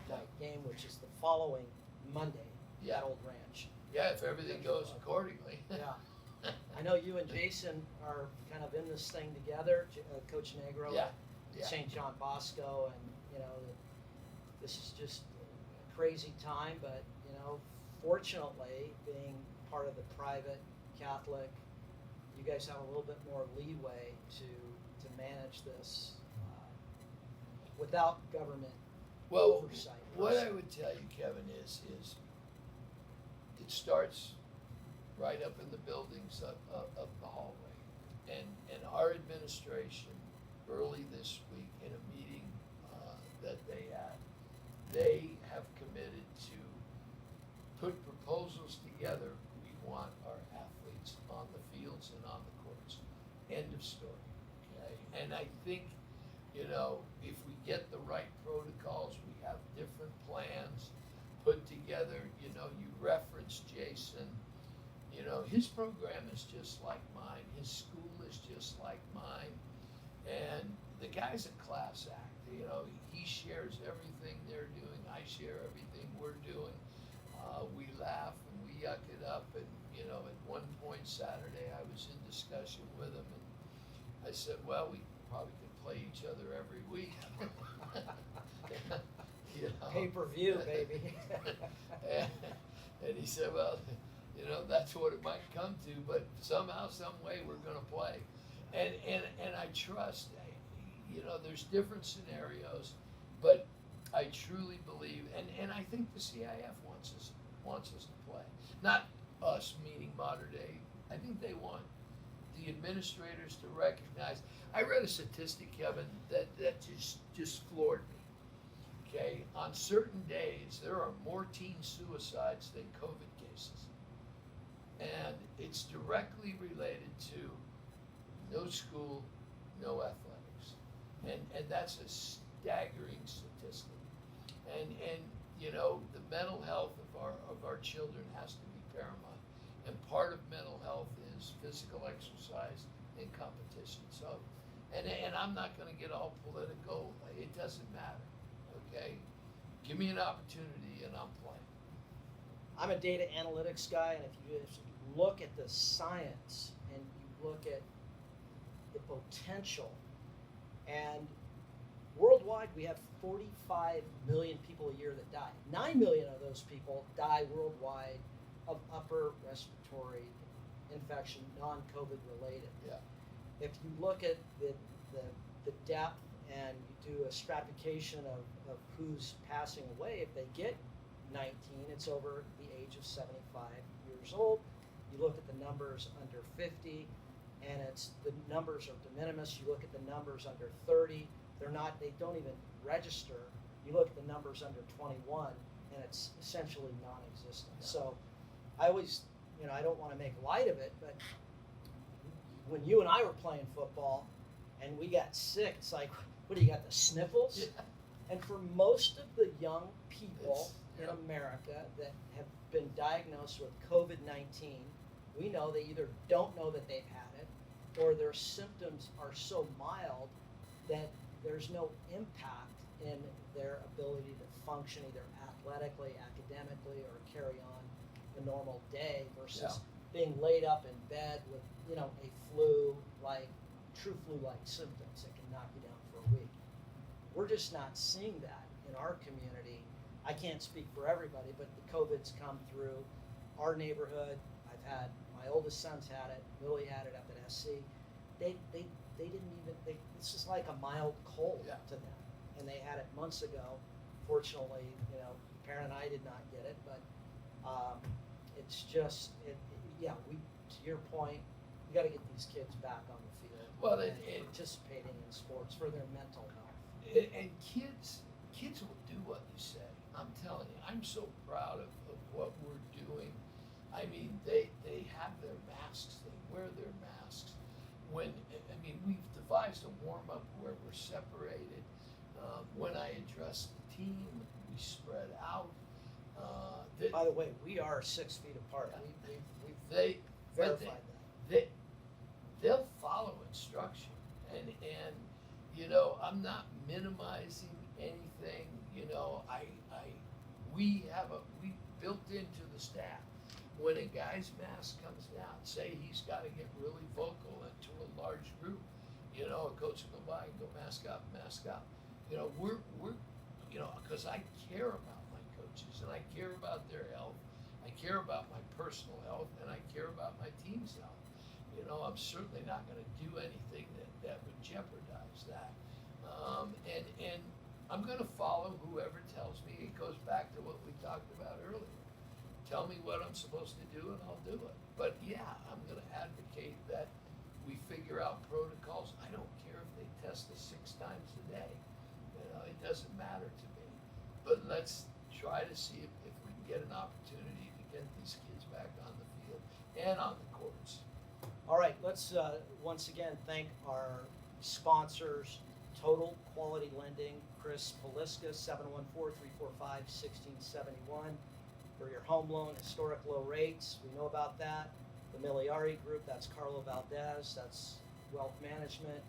night game, which is the following Monday at Old Ranch. Yeah, if everything goes accordingly. I know you and Jason are kind of in this thing together, Coach Negro at St. John Bosco, and this is just a crazy time, but fortunately, being part of the private Catholic, you guys have a little bit more leeway to manage this without government oversight. What I would tell you, Kevin, is it starts right up in the buildings of the hallway. And our administration, early this week in a meeting that they have committed to put proposals together. We want our athletes on the fields and on the courts. End of story. Okay? And I think, if we get the right protocols, we have different plans put together. You referenced Jason. His program is just like mine. His school is just like mine. And the guy's a class act. He shares everything they're doing. I share everything we're doing. We laugh and up, and at one point Saturday I was in discussion with him, and I said, well, we probably could play each other every week. Pay-per-view, baby. and he said, well, that's what it might come to, but somehow, some way, we're going to play. And I trust, there's different scenarios, but I truly believe, and I think the CIF wants us to play. Not us, meaning Modern Day. I think they want the administrators to recognize. I read a statistic, Kevin, that just floored me. Okay, on certain days, there are more teen suicides than COVID cases. And it's directly related to no school, no athletics. And that's a staggering statistic. And the mental health of our children has to be paramount. And part of mental health is physical exercise and competition. So, and I'm not going to get all political. It doesn't matter. Okay, give me an opportunity and I'm playing. I'm a data analytics guy, and if you just look at the science and you look at the potential, and worldwide we have 45 million people a year that die. 9 million of those people die worldwide of upper respiratory infection, non-COVID related. Yeah. If you look at the depth and you do a stratification of who's passing away, if they get 19, it's over the age of 75 years old. You look at the numbers under 50, and the numbers are de minimis. You look at the numbers under 30, they don't even register. You look at the numbers under 21, and it's essentially non-existent. Yeah. So I always, I don't want to make light of it, but when you and I were playing football and we got sick, it's like, what do you got, the sniffles? Yeah. And for most of the young people in America that have been diagnosed with COVID-19, we know they either don't know that they've had it, or their symptoms are so mild that there's no impact in their ability to function either athletically, academically, or carry on the normal day versus being laid up in bed with, a true flu-like symptoms that can knock you down for a week. We're just not seeing that in our community. I can't speak for everybody, but the COVID's come through our neighborhood. My oldest son's had it. Lily had it up at SC. They didn't even, this is like a mild cold to them. And they had it months ago. Fortunately, Karen and I did not get it, but it's just, to your point, you got to get these kids back on the field. Well, and participating in sports for their mental health. And kids will do what you say. I'm telling you, I'm so proud of what we're doing. I mean, they have their masks. They wear their masks. We've devised a warm-up where we're separated. When I address the team, we spread out. By the way, we are 6 feet apart. We've verified that. They'll follow instruction, and I'm not minimizing anything. We built into the staff. When a guy's mask comes down, say he's got to get really vocal into a large group, a coach will go by and go mask up. We're because I care about my coaches and I care about their health. I care about my personal health and I care about my team's health. I'm certainly not going to do anything that would jeopardize that. And I'm going to follow whoever tells me. It goes back to what we talked about earlier. Tell me what I'm supposed to do and I'll do it. But I'm going to advocate that we figure out protocols. I don't care if they test us 6 times a day. It doesn't matter to me. But let's try to see if we can get an opportunity to get these kids back on the field and on the courts. All right, let's once again thank our sponsors, Total Quality Lending, Chris Poliska, 714-345-1671. For your home loan, historic low rates, we know about that. The Miliari Group, that's Carlo Valdez, that's wealth management.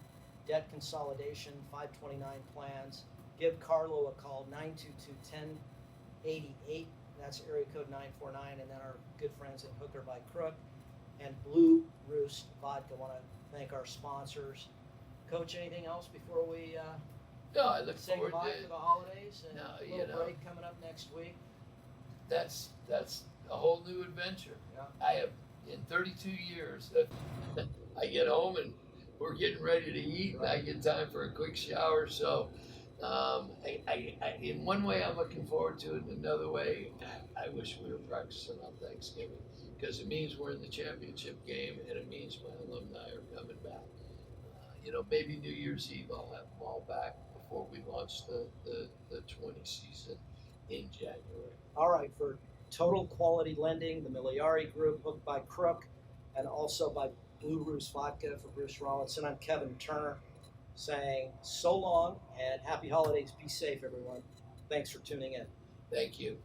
Debt consolidation, 529 plans. Give Carlo a call, 922-1088. That's area code 949. And then our good friends at Hooker by Crook and Blue Roost Vodka. Want to thank our sponsors. Coach, anything else before we No, I look say forward goodbye to for the holidays? And No, a you little know. break coming up next week. That's a whole new adventure. Yeah. I have in 32 years that I get home and we're getting ready to eat, and I get time for a quick shower. So, in one way, I'm looking forward to it. In another way, I wish we were practicing on Thanksgiving because it means we're in the championship game, and it means my alumni are coming back. Maybe New Year's Eve I'll have them all back before we launch the 20 season in January. All right, for Total Quality Lending, the Miliari Group, Hooked by Crook, and also by Blue Roost Vodka for Bruce Rollinson. I'm Kevin Turner saying so long and happy holidays. Be safe, everyone. Thanks for tuning in. Thank you.